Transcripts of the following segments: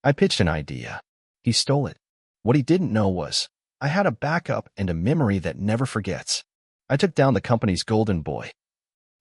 I pitched an idea. He stole it. What he didn't know was, I had a backup and a memory that never forgets. I took down the company's golden boy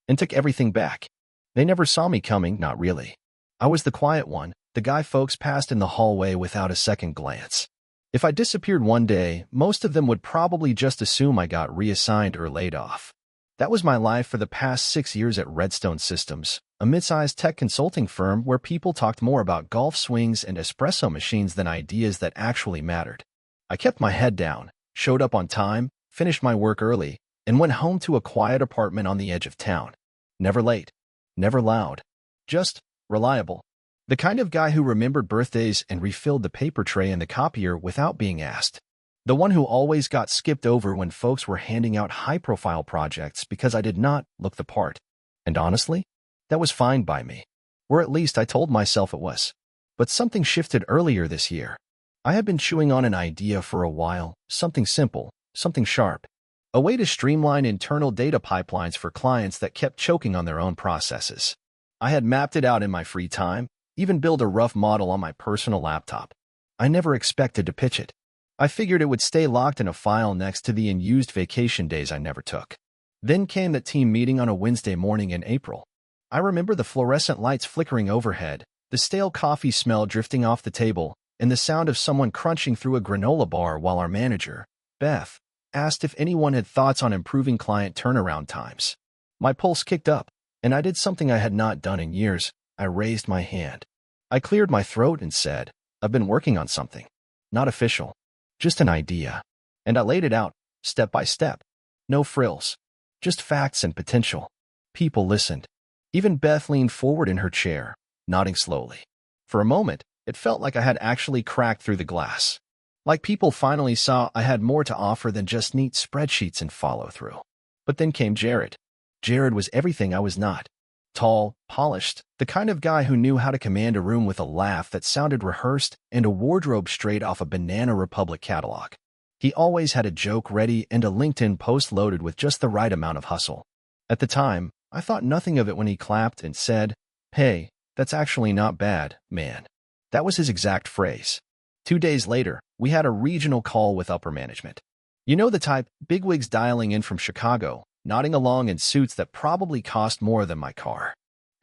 and took everything back. They never saw me coming, not really. I was the quiet one, the guy folks passed in the hallway without a second glance. If I disappeared one day, most of them would probably just assume I got reassigned or laid off. That was my life for the past 6 years at Redstone Systems, a mid-sized tech consulting firm where people talked more about golf swings and espresso machines than ideas that actually mattered. I kept my head down, showed up on time, finished my work early, and went home to a quiet apartment on the edge of town. Never late, never loud, just reliable. The kind of guy who remembered birthdays and refilled the paper tray in the copier without being asked. The one who always got skipped over when folks were handing out high-profile projects because I did not look the part. And honestly, that was fine by me. Or at least I told myself it was. But something shifted earlier this year. I had been chewing on an idea for a while, something simple, something sharp. A way to streamline internal data pipelines for clients that kept choking on their own processes. I had mapped it out in my free time, even built a rough model on my personal laptop. I never expected to pitch it. I figured it would stay locked in a file next to the unused vacation days I never took. Then came that team meeting on a Wednesday morning in April. I remember the fluorescent lights flickering overhead, the stale coffee smell drifting off the table, and the sound of someone crunching through a granola bar while our manager, Beth, asked if anyone had thoughts on improving client turnaround times. My pulse kicked up, and I did something I had not done in years. I raised my hand. I cleared my throat and said, I've been working on something. Not official. Just an idea. And I laid it out, step by step. No frills. Just facts and potential. People listened. Even Beth leaned forward in her chair, nodding slowly. For a moment, it felt like I had actually cracked through the glass. Like people finally saw I had more to offer than just neat spreadsheets and follow-through. But then came Jared. Jared was everything I was not. Tall, polished, the kind of guy who knew how to command a room with a laugh that sounded rehearsed and a wardrobe straight off a Banana Republic catalog. He always had a joke ready and a LinkedIn post loaded with just the right amount of hustle. At the time, I thought nothing of it when he clapped and said, "Hey, that's actually not bad, man." That was his exact phrase. 2 days later, we had a regional call with upper management. You know the type, bigwigs dialing in from Chicago, nodding along in suits that probably cost more than my car.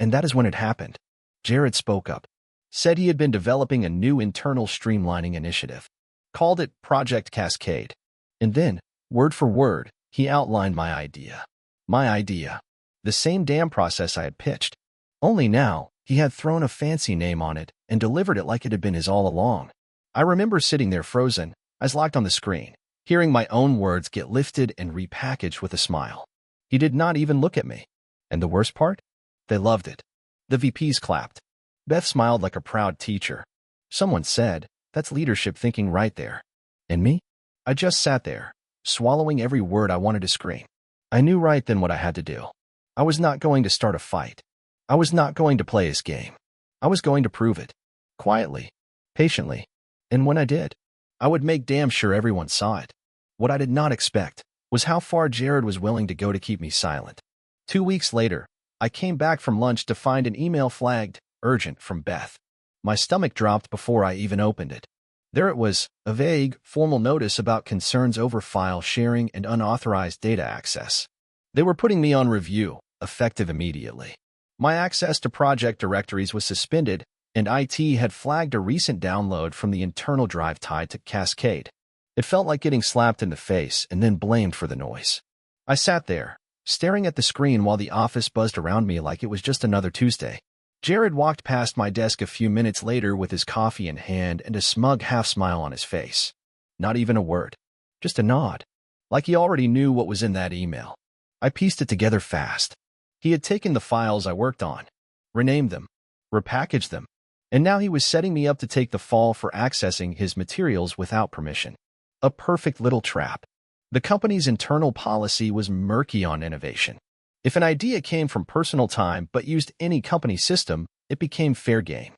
And that is when it happened. Jared spoke up, said he had been developing a new internal streamlining initiative, called it Project Cascade. And then, word for word, he outlined my idea. My idea. The same damn process I had pitched. Only now, he had thrown a fancy name on it and delivered it like it had been his all along. I remember sitting there frozen, eyes locked on the screen, hearing my own words get lifted and repackaged with a smile. He did not even look at me. And the worst part? They loved it. The VPs clapped. Beth smiled like a proud teacher. Someone said, "That's leadership thinking right there." And me? I just sat there, swallowing every word I wanted to scream. I knew right then what I had to do. I was not going to start a fight. I was not going to play his game. I was going to prove it. Quietly. Patiently. And when I did, I would make damn sure everyone saw it. What I did not expect was how far Jared was willing to go to keep me silent. 2 weeks later, I came back from lunch to find an email flagged urgent from Beth. My stomach dropped before I even opened it. There it was, a vague, formal notice about concerns over file sharing and unauthorized data access. They were putting me on review, effective immediately. My access to project directories was suspended, and IT had flagged a recent download from the internal drive tied to Cascade. It felt like getting slapped in the face and then blamed for the noise. I sat there, staring at the screen while the office buzzed around me like it was just another Tuesday. Jared walked past my desk a few minutes later with his coffee in hand and a smug half-smile on his face. Not even a word. Just a nod. Like he already knew what was in that email. I pieced it together fast. He had taken the files I worked on, renamed them, repackaged them, and now he was setting me up to take the fall for accessing his materials without permission. A perfect little trap. The company's internal policy was murky on innovation. If an idea came from personal time but used any company system, it became fair game.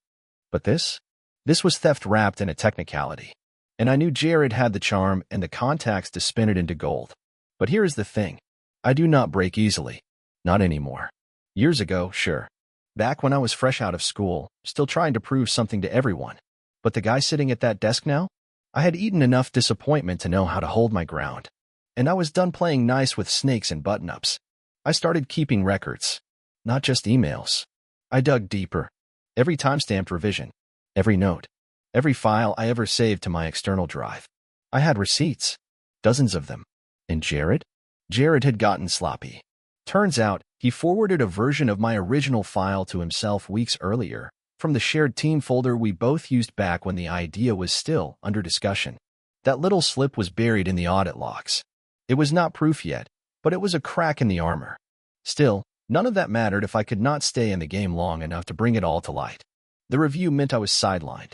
But this was theft wrapped in a technicality. And I knew Jared had the charm and the contacts to spin it into gold. But here is the thing. I do not break easily. Not anymore. Years ago, sure. Back when I was fresh out of school, still trying to prove something to everyone. But the guy sitting at that desk now? I had eaten enough disappointment to know how to hold my ground. And I was done playing nice with snakes and button-ups. I started keeping records. Not just emails. I dug deeper. Every timestamped revision. Every note. Every file I ever saved to my external drive. I had receipts. Dozens of them. And Jared? Jared had gotten sloppy. Turns out, he forwarded a version of my original file to himself weeks earlier, from the shared team folder we both used back when the idea was still under discussion. That little slip was buried in the audit logs. It was not proof yet, but it was a crack in the armor. Still, none of that mattered if I could not stay in the game long enough to bring it all to light. The review meant I was sidelined.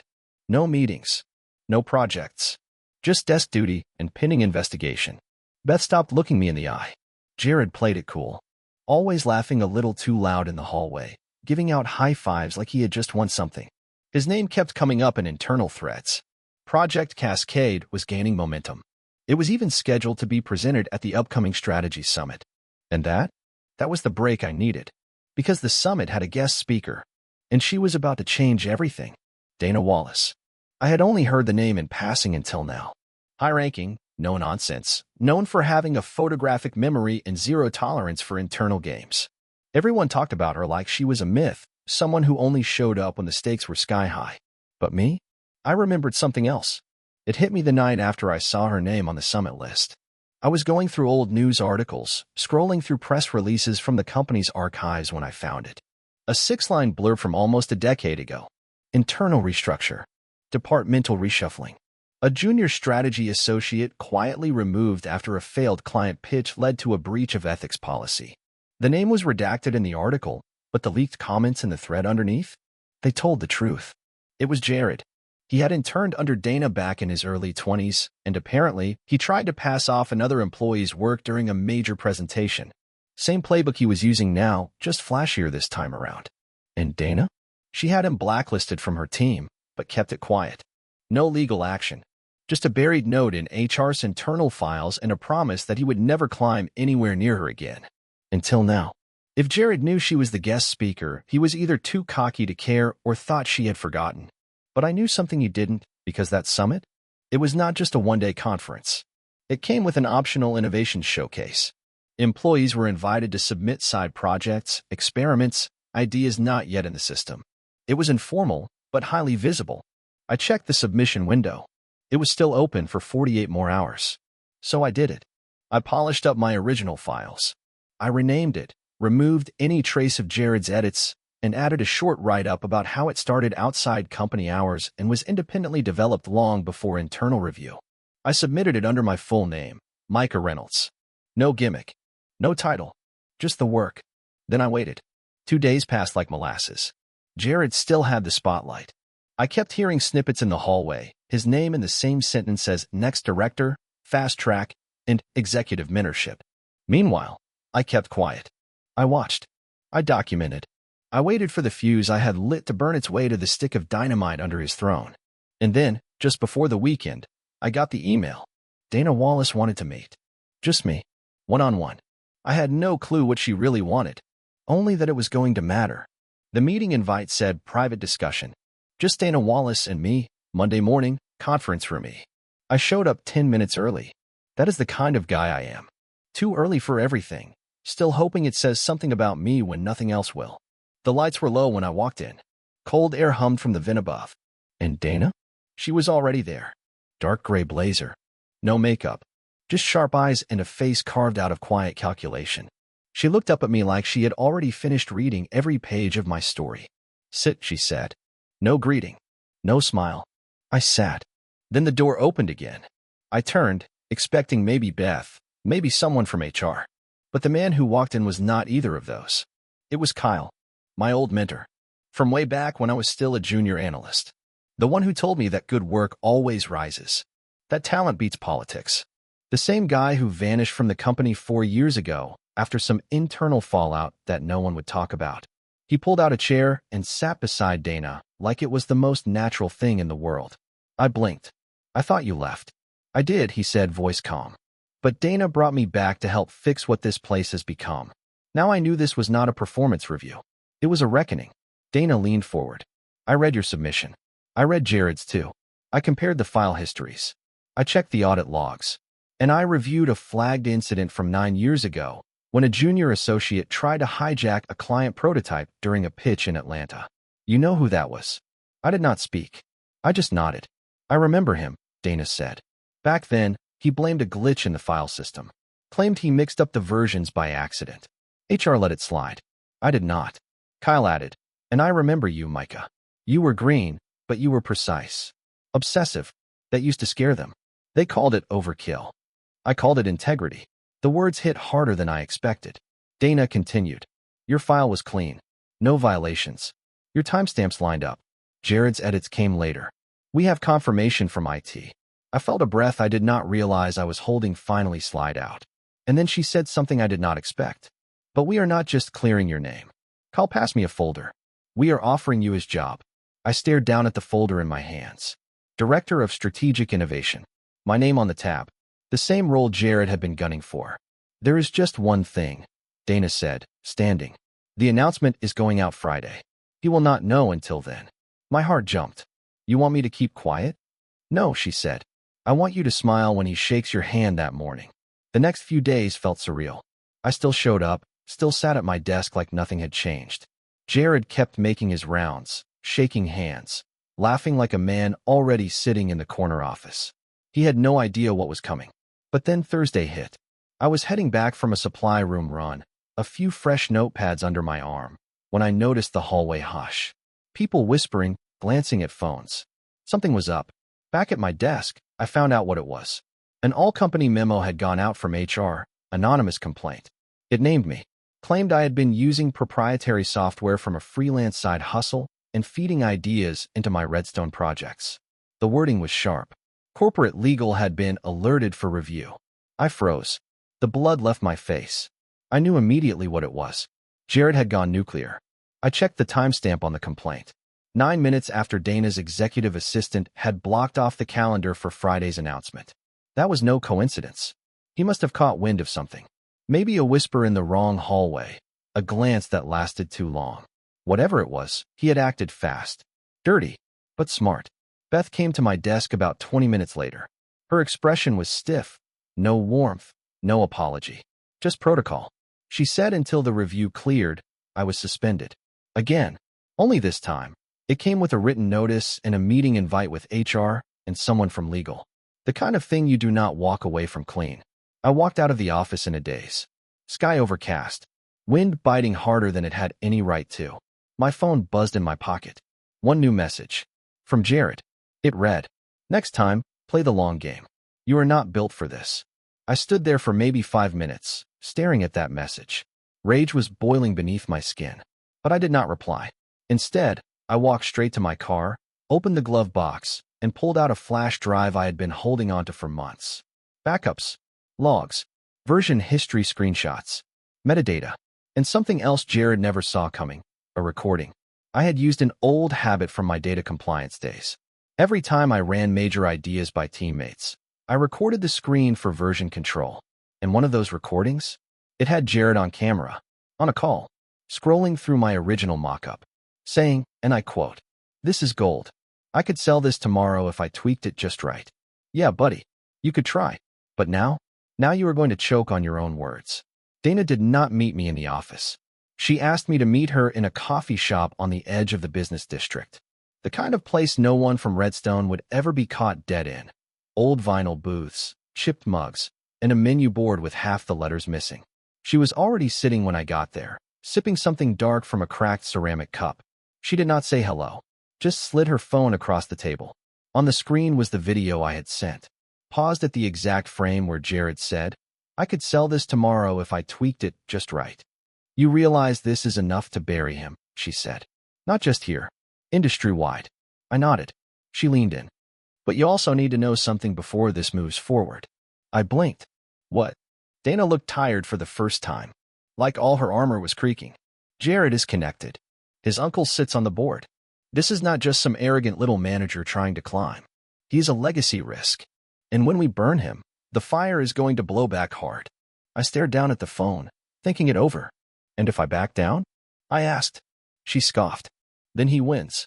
No meetings. No projects. Just desk duty and pending investigation. Beth stopped looking me in the eye. Jared played it cool. Always laughing a little too loud in the hallway, giving out high fives like he had just won something. His name kept coming up in internal threads. Project Cascade was gaining momentum. It was even scheduled to be presented at the upcoming Strategy Summit. And that was the break I needed. Because the summit had a guest speaker. And she was about to change everything. Dana Wallace. I had only heard the name in passing until now. High-ranking, no-nonsense, known for having a photographic memory and zero tolerance for internal games. Everyone talked about her like she was a myth, someone who only showed up when the stakes were sky-high. But me? I remembered something else. It hit me the night after I saw her name on the summit list. I was going through old news articles, scrolling through press releases from the company's archives when I found it. A 6-line blurb from almost a decade ago. Internal restructure. Departmental reshuffling. A junior strategy associate quietly removed after a failed client pitch led to a breach of ethics policy. The name was redacted in the article, but the leaked comments in the thread underneath? They told the truth. It was Jared. He had interned under Dana back in his early 20s, and apparently, he tried to pass off another employee's work during a major presentation. Same playbook he was using now, just flashier this time around. And Dana? She had him blacklisted from her team, but kept it quiet. No legal action. Just a buried note in HR's internal files and a promise that he would never climb anywhere near her again. Until now. If Jared knew she was the guest speaker, he was either too cocky to care or thought she had forgotten. But I knew something he didn't, because that summit? It was not just a one-day conference. It came with an optional innovation showcase. Employees were invited to submit side projects, experiments, ideas not yet in the system. It was informal, but highly visible. I checked the submission window. It was still open for 48 more hours. So I did it. I polished up my original files. I renamed it, removed any trace of Jared's edits, and added a short write-up about how it started outside company hours and was independently developed long before internal review. I submitted it under my full name, Micah Reynolds. No gimmick. No title. Just the work. Then I waited. 2 days passed like molasses. Jared still had the spotlight. I kept hearing snippets in the hallway, his name in the same sentence as next director, fast track, and executive mentorship. Meanwhile, I kept quiet. I watched. I documented. I waited for the fuse I had lit to burn its way to the stick of dynamite under his throne. And then, just before the weekend, I got the email. Dana Wallace wanted to meet. Just me. One-on-one. I had no clue what she really wanted. Only that it was going to matter. The meeting invite said private discussion. Just Dana Wallace and me, Monday morning, conference room E. I showed up 10 minutes early. That is the kind of guy I am. Too early for everything. Still hoping it says something about me when nothing else will. The lights were low when I walked in. Cold air hummed from the vent above. And Dana? She was already there. Dark gray blazer. No makeup. Just sharp eyes and a face carved out of quiet calculation. She looked up at me like she had already finished reading every page of my story. Sit, she said. No greeting. No smile. I sat. Then the door opened again. I turned, expecting maybe Beth, maybe someone from HR. But the man who walked in was not either of those. It was Kyle, my old mentor, from way back when I was still a junior analyst. The one who told me that good work always rises. That talent beats politics. The same guy who vanished from the company 4 years ago after some internal fallout that no one would talk about. He pulled out a chair and sat beside Dana like it was the most natural thing in the world. I blinked. I thought you left. I did, he said, voice calm. But Dana brought me back to help fix what this place has become. Now I knew this was not a performance review. It was a reckoning. Dana leaned forward. I read your submission. I read Jared's too. I compared the file histories. I checked the audit logs. And I reviewed a flagged incident from 9 years ago when a junior associate tried to hijack a client prototype during a pitch in Atlanta. You know who that was? I did not speak. I just nodded. I remember him, Dana said. Back then, he blamed a glitch in the file system. Claimed he mixed up the versions by accident. HR let it slide. I did not. Kyle added, and I remember you, Micah. You were green, but you were precise. Obsessive. That used to scare them. They called it overkill. I called it integrity. The words hit harder than I expected. Dana continued. Your file was clean. No violations. Your timestamps lined up. Jared's edits came later. We have confirmation from IT. I felt a breath I did not realize I was holding finally slide out. And then she said something I did not expect. But we are not just clearing your name. Kyle passed me a folder. We are offering you his job. I stared down at the folder in my hands. Director of Strategic Innovation. My name on the tab. The same role Jared had been gunning for. There is just one thing, Dana said, standing. The announcement is going out Friday. He will not know until then. My heart jumped. You want me to keep quiet? No, she said. I want you to smile when he shakes your hand that morning. The next few days felt surreal. I still showed up, still sat at my desk like nothing had changed. Jared kept making his rounds, shaking hands, laughing like a man already sitting in the corner office. He had no idea what was coming. But then Thursday hit. I was heading back from a supply room run, a few fresh notepads under my arm, when I noticed the hallway hush. People whispering, glancing at phones. Something was up. Back at my desk, I found out what it was. An all-company memo had gone out from HR, anonymous complaint. It named me, claimed I had been using proprietary software from a freelance side hustle and feeding ideas into my Redstone projects. The wording was sharp. Corporate legal had been alerted for review. I froze. The blood left my face. I knew immediately what it was. Jared had gone nuclear. I checked the timestamp on the complaint. 9 minutes after Dana's executive assistant had blocked off the calendar for Friday's announcement. That was no coincidence. He must have caught wind of something. Maybe a whisper in the wrong hallway, a glance that lasted too long. Whatever it was, he had acted fast. Dirty, but smart. Beth came to my desk about 20 minutes later. Her expression was stiff. No warmth, no apology. Just protocol. She said until the review cleared, I was suspended. Again. Only this time. It came with a written notice and a meeting invite with HR and someone from legal. The kind of thing you do not walk away from clean. I walked out of the office in a daze. Sky overcast. Wind biting harder than it had any right to. My phone buzzed in my pocket. One new message. From Jared. It read, next time, play the long game. You are not built for this. I stood there for maybe 5 minutes, staring at that message. Rage was boiling beneath my skin. But I did not reply. Instead, I walked straight to my car, opened the glove box, and pulled out a flash drive I had been holding onto for months. Backups, logs, version history screenshots, metadata, and something else Jared never saw coming, a recording. I had used an old habit from my data compliance days. Every time I ran major ideas by teammates, I recorded the screen for version control. And one of those recordings? It had Jared on camera, on a call, scrolling through my original mock-up, saying, and I quote, "This is gold. I could sell this tomorrow if I tweaked it just right. Yeah, buddy, you could try. But now you are going to choke on your own words." Dana did not meet me in the office. She asked me to meet her in a coffee shop on the edge of the business district. The kind of place no one from Redstone would ever be caught dead in. Old vinyl booths, chipped mugs, and a menu board with half the letters missing. She was already sitting when I got there, sipping something dark from a cracked ceramic cup. She did not say hello, just slid her phone across the table. On the screen was the video I had sent. Paused at the exact frame where Jared said, "I could sell this tomorrow if I tweaked it just right." You realize this is enough to bury him, she said. Not just here. Industry-wide. I nodded. She leaned in. But you also need to know something before this moves forward. I blinked. What? Dana looked tired for the first time. Like all her armor was creaking. Jared is connected. His uncle sits on the board. This is not just some arrogant little manager trying to climb. He is a legacy risk. And when we burn him, the fire is going to blow back hard. I stared down at the phone, thinking it over. And if I back down? I asked. She scoffed. Then he wins.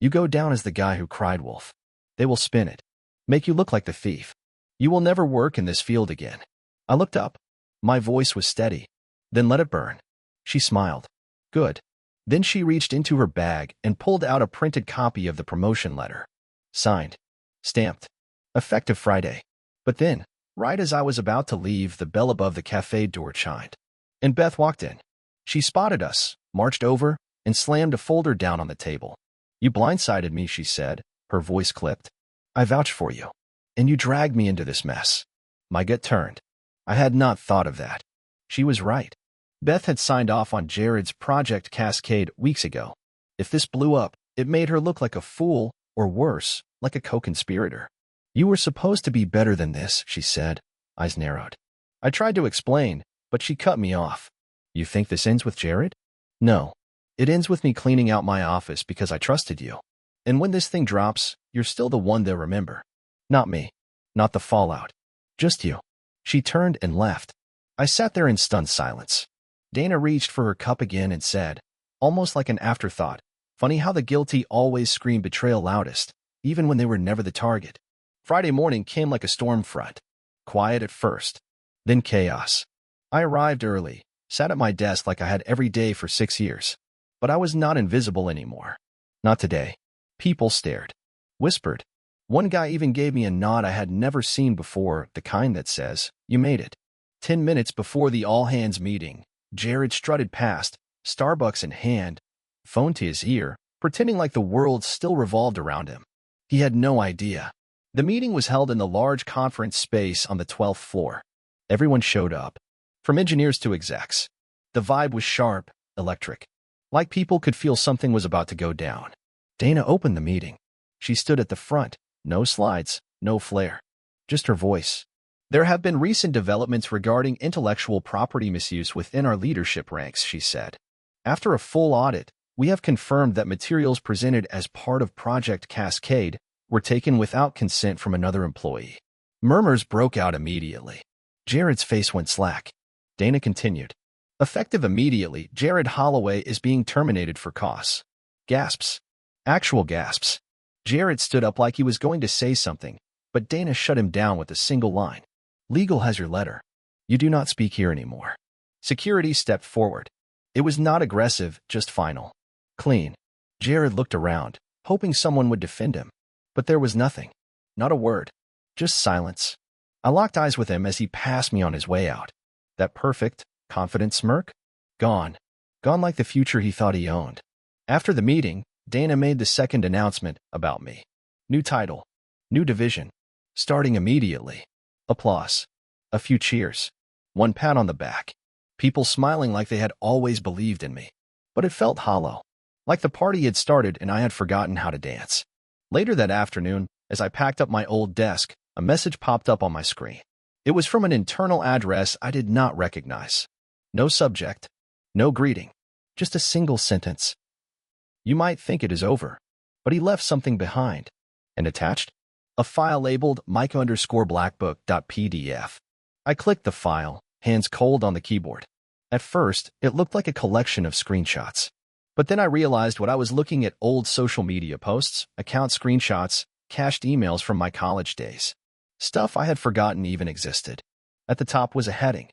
You go down as the guy who cried wolf. They will spin it. Make you look like the thief. You will never work in this field again. I looked up. My voice was steady. Then let it burn. She smiled. Good. Then she reached into her bag and pulled out a printed copy of the promotion letter. Signed. Stamped. Effective Friday. But then, right as I was about to leave, the bell above the cafe door chimed. And Beth walked in. She spotted us, marched over, and slammed a folder down on the table. You blindsided me, she said, her voice clipped. I vouched for you. And you dragged me into this mess. My gut turned. I had not thought of that. She was right. Beth had signed off on Jared's Project Cascade weeks ago. If this blew up, it made her look like a fool, or worse, like a co-conspirator. You were supposed to be better than this, she said, eyes narrowed. I tried to explain, but she cut me off. You think this ends with Jared? No. It ends with me cleaning out my office because I trusted you. And when this thing drops, you're still the one they'll remember. Not me. Not the fallout. Just you. She turned and left. I sat there in stunned silence. Dana reached for her cup again and said, almost like an afterthought, funny how the guilty always scream betrayal loudest, even when they were never the target. Friday morning came like a storm front. Quiet at first. Then chaos. I arrived early, sat at my desk like I had every day for 6 years. But I was not invisible anymore. Not today. People stared. Whispered. One guy even gave me a nod I had never seen before, the kind that says, you made it. 10 minutes before the all-hands meeting, Jared strutted past, Starbucks in hand, phone to his ear, pretending like the world still revolved around him. He had no idea. The meeting was held in the large conference space on the 12th floor. Everyone showed up, from engineers to execs. The vibe was sharp, electric. Like people could feel something was about to go down. Dana opened the meeting. She stood at the front. No slides, no flair. Just her voice. There have been recent developments regarding intellectual property misuse within our leadership ranks, she said. After a full audit, we have confirmed that materials presented as part of Project Cascade were taken without consent from another employee. Murmurs broke out immediately. Jared's face went slack. Dana continued. Effective immediately, Jared Holloway is being terminated for costs. Gasps. Actual gasps. Jared stood up like he was going to say something, but Dana shut him down with a single line. Legal has your letter. You do not speak here anymore. Security stepped forward. It was not aggressive, just final. Clean. Jared looked around, hoping someone would defend him. But there was nothing. Not a word. Just silence. I locked eyes with him as he passed me on his way out. That perfect, confident smirk? Gone. Gone like the future he thought he owned. After the meeting, Dana made the second announcement about me. New title. New division. Starting immediately. Applause. A few cheers. One pat on the back. People smiling like they had always believed in me. But it felt hollow. Like the party had started and I had forgotten how to dance. Later that afternoon, as I packed up my old desk, a message popped up on my screen. It was from an internal address I did not recognize. No subject. No greeting. Just a single sentence. You might think it is over, but he left something behind. And attached? A file labeled Micah_Blackbook.pdf. I clicked the file, hands cold on the keyboard. At first, it looked like a collection of screenshots. But then I realized what I was looking at: old social media posts, account screenshots, cached emails from my college days. Stuff I had forgotten even existed. At the top was a heading.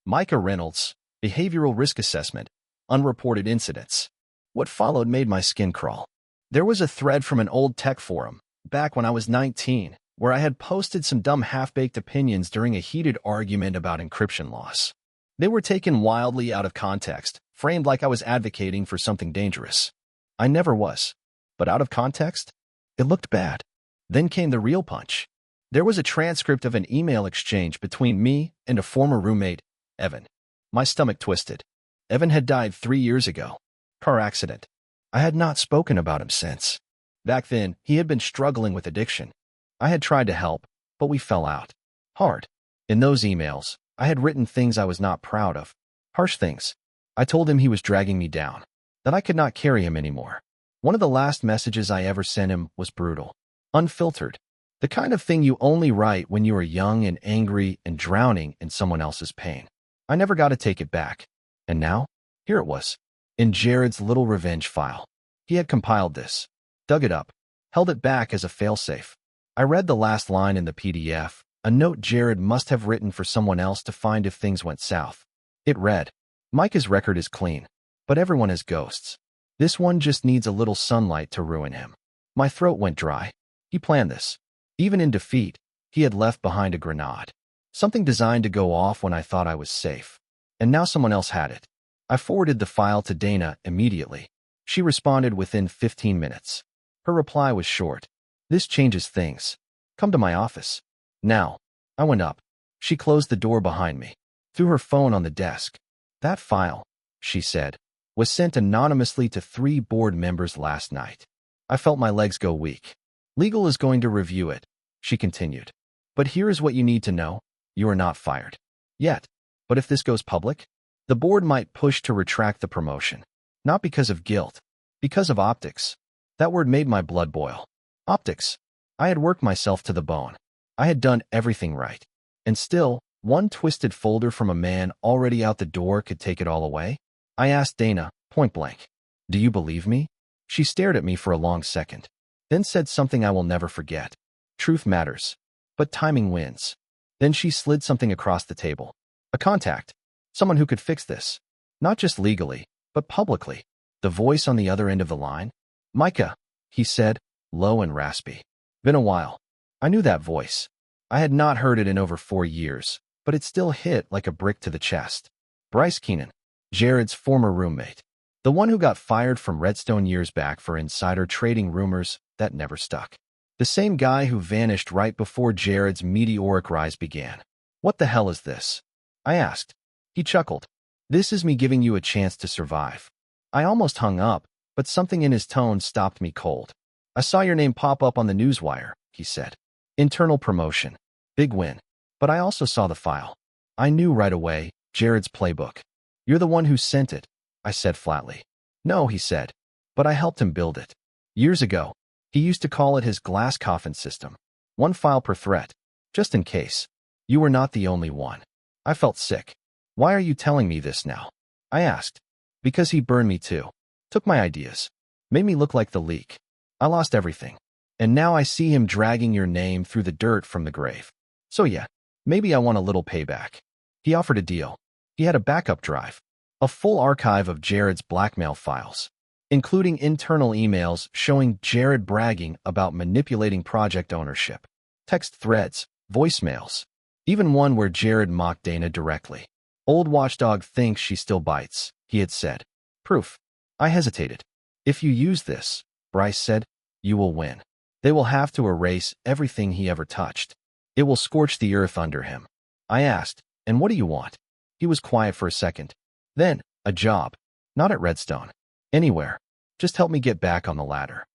Micah Reynolds, Behavioral Risk Assessment, Unreported Incidents. What followed made my skin crawl. There was a thread from an old tech forum, back when I was 19, where I had posted some dumb half-baked opinions during a heated argument about encryption loss. They were taken wildly out of context, framed like I was advocating for something dangerous. I never was. But out of context, it looked bad. Then came the real punch. There was a transcript of an email exchange between me and a former roommate, Evan. My stomach twisted. Evan had died 3 years ago. Car accident. I had not spoken about him since. Back then, he had been struggling with addiction. I had tried to help, but we fell out. Hard. In those emails, I had written things I was not proud of. Harsh things. I told him he was dragging me down, that I could not carry him anymore. One of the last messages I ever sent him was brutal. Unfiltered. The kind of thing you only write when you are young and angry and drowning in someone else's pain. I never got to take it back. And now, here it was. In Jared's little revenge file. He had compiled this. dug it up, held it back as a failsafe. I read the last line in the PDF, a note Jared must have written for someone else to find if things went south. It read, "Micah's record is clean, but everyone has ghosts. This one just needs a little sunlight to ruin him." My throat went dry. He planned this. Even in defeat, he had left behind a grenade. Something designed to go off when I thought I was safe. And now someone else had it. I forwarded the file to Dana immediately. She responded within 15 minutes. Her reply was short. "This changes things. Come to my office." Now. I went up. She closed the door behind me, threw her phone on the desk. "That file," she said, "was sent anonymously to 3 board members last night." I felt my legs go weak. "Legal is going to review it," she continued. "But here is what you need to know. You are not fired. Yet. But if this goes public, the board might push to retract the promotion. Not because of guilt. Because of optics." That word made my blood boil. Optics. I had worked myself to the bone. I had done everything right. And still, one twisted folder from a man already out the door could take it all away? I asked Dana, point blank, "Do you believe me?" She stared at me for a long second, then said something I will never forget. "Truth matters. But timing wins." Then she slid something across the table. A contact. Someone who could fix this. Not just legally, but publicly. The voice on the other end of the line. "Micah," he said, low and raspy. "Been a while." I knew that voice. I had not heard it in over 4 years, but it still hit like a brick to the chest. Bryce Keenan, Jared's former roommate. The one who got fired from Redstone years back for insider trading rumors that never stuck. The same guy who vanished right before Jared's meteoric rise began. "What the hell is this?" I asked. He chuckled. "This is me giving you a chance to survive." I almost hung up, but something in his tone stopped me cold. "I saw your name pop up on the newswire," he said. "Internal promotion. Big win." But I also saw the file. I knew right away, Jared's playbook. "You're the one who sent it," I said flatly. "No," he said, "but I helped him build it. Years ago, he used to call it his glass coffin system. 1 file per threat, just in case. You were not the only one." I felt sick. "Why are you telling me this now?" I asked. "Because he burned me too. Took my ideas. Made me look like the leak. I lost everything. And now I see him dragging your name through the dirt from the grave. So yeah, maybe I want a little payback." He offered a deal. He had a backup drive. A full archive of Jared's blackmail files, including internal emails showing Jared bragging about manipulating project ownership, text threads, voicemails, even one where Jared mocked Dana directly. "Old watchdog thinks she still bites," he had said. Proof. I hesitated. "If you use this," Bryce said, "you will win. They will have to erase everything he ever touched. It will scorch the earth under him." I asked, "And what do you want?" He was quiet for a second. Then, "A job. Not at Redstone. Anywhere. Just help me get back on the ladder."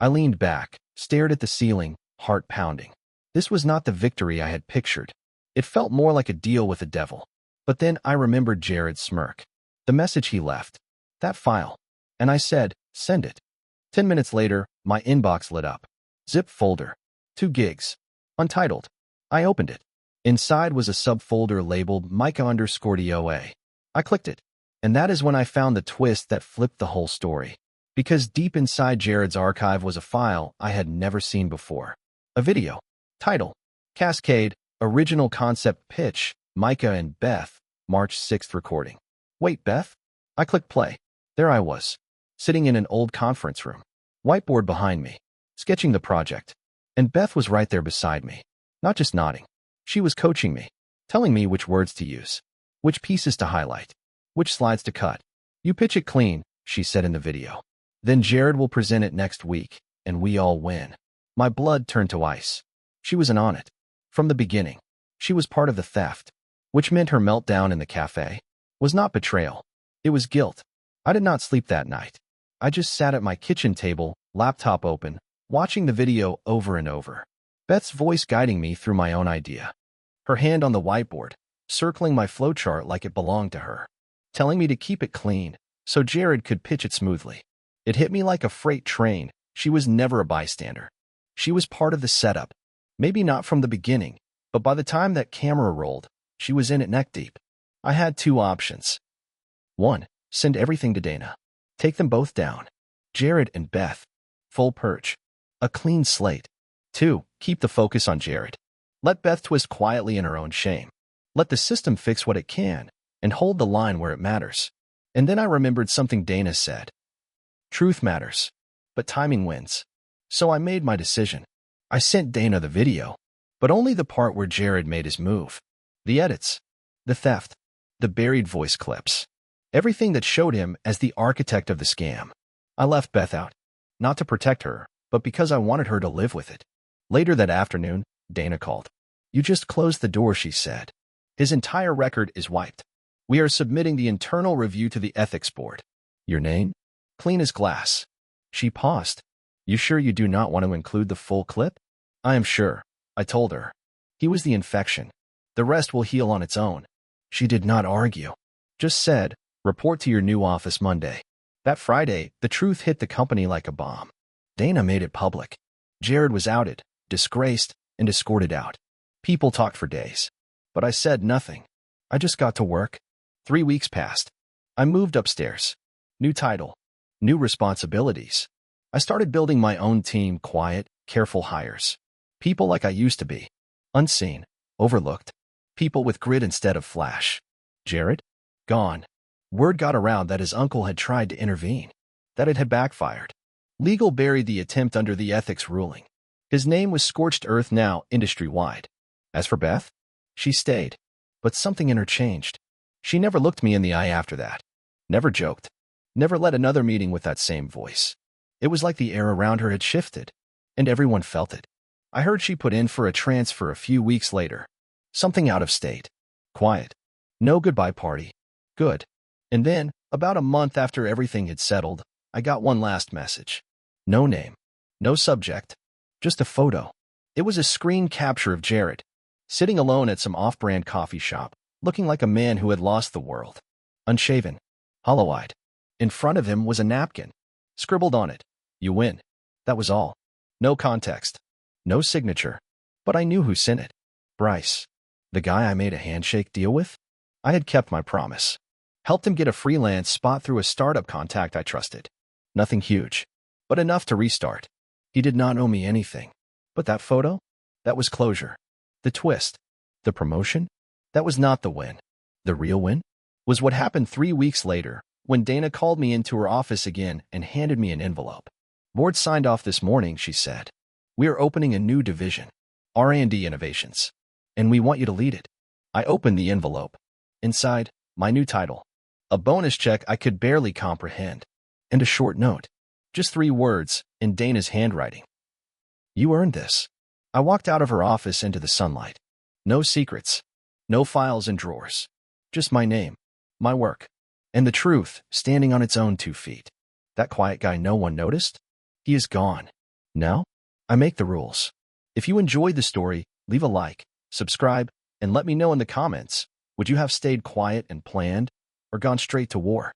I leaned back, stared at the ceiling, heart pounding. This was not the victory I had pictured. It felt more like a deal with the devil. But then I remembered Jared's smirk. The message he left. That file. And I said, "Send it." 10 minutes later, my inbox lit up. Zip folder. 2 gigs. Untitled. I opened it. Inside was a subfolder labeled Micah_DOA. I clicked it. And that is when I found the twist that flipped the whole story. Because deep inside Jared's archive was a file I had never seen before. A video. Title. Cascade. Original concept pitch. Micah and Beth. March 6th recording. Wait, Beth? I clicked play. There I was. Sitting in an old conference room. Whiteboard behind me. Sketching the project. And Beth was right there beside me. Not just nodding. She was coaching me. Telling me which words to use. Which pieces to highlight. Which slides to cut. "You pitch it clean," she said in the video. "Then Jared will present it next week, and we all win." My blood turned to ice. She was in on it. From the beginning. She was part of the theft. Which meant her meltdown in the cafe was not betrayal. It was guilt. I did not sleep that night. I just sat at my kitchen table, laptop open, watching the video over and over. Beth's voice guiding me through my own idea. Her hand on the whiteboard, circling my flowchart like it belonged to her. Telling me to keep it clean, so Jared could pitch it smoothly. It hit me like a freight train. She was never a bystander. She was part of the setup. Maybe not from the beginning, but by the time that camera rolled, she was in it neck deep. I had 2 options. 1. Send everything to Dana. Take them both down. Jared and Beth. full purge. A clean slate. 2. Keep the focus on Jared. Let Beth twist quietly in her own shame. Let the system fix what it can, and hold the line where it matters. And then I remembered something Dana said. Truth matters, but timing wins. So I made my decision. I sent Dana the video, but only the part where Jared made his move. The edits, the theft, the buried voice clips. Everything that showed him as the architect of the scam. I left Beth out, not to protect her, but because I wanted her to live with it. Later that afternoon, Dana called. You just closed the door, she said. His entire record is wiped. We are submitting the internal review to the ethics board. Your name? Clean as glass. She paused. You sure you do not want to include the full clip? I am sure, I told her. He was the infection. The rest will heal on its own. She did not argue. Just said, report to your new office Monday. That Friday, the truth hit the company like a bomb. Dana made it public. Jared was outed, disgraced, and escorted out. People talked for days. But I said nothing. I just got to work. 3 weeks passed. I moved upstairs. New title. New responsibilities. I started building my own team, quiet, careful hires. People like I used to be. Unseen, overlooked. People with grit instead of flash. Jared? Gone. Word got around that his uncle had tried to intervene. That it had backfired. Legal buried the attempt under the ethics ruling. His name was scorched earth now, industry-wide. As for Beth, she stayed. But something in her changed. She never looked me in the eye after that. Never joked. Never led another meeting with that same voice. It was like the air around her had shifted. And everyone felt it. I heard she put in for a transfer a few weeks later. Something out of state. Quiet. No goodbye party. Good. And then, about a month after everything had settled, I got one last message. No name. No subject. Just a photo. It was a screen capture of Jared, sitting alone at some off-brand coffee shop, looking like a man who had lost the world. Unshaven. Hollow-eyed. In front of him was a napkin. Scribbled on it. You win. That was all. No context. No signature. But I knew who sent it. Bryce. The guy I made a handshake deal with? I had kept my promise. Helped him get a freelance spot through a startup contact I trusted. Nothing huge, but enough to restart. He did not owe me anything. But that photo? That was closure. The twist. The promotion? That was not the win. The real win? Was what happened 3 weeks later, when Dana called me into her office again and handed me an envelope. Board signed off this morning, she said. We are opening a new division, R&D Innovations, and we want you to lead it. I opened the envelope. Inside, my new title. A bonus check I could barely comprehend. And a short note. Just 3 words, in Dana's handwriting. You earned this. I walked out of her office into the sunlight. No secrets. No files and drawers. Just my name. My work. And the truth, standing on its own 2 feet. That quiet guy no one noticed? He is gone. Now, I make the rules. If you enjoyed the story, leave a like, subscribe, and let me know in the comments. Would you have stayed quiet and planned, or gone straight to war?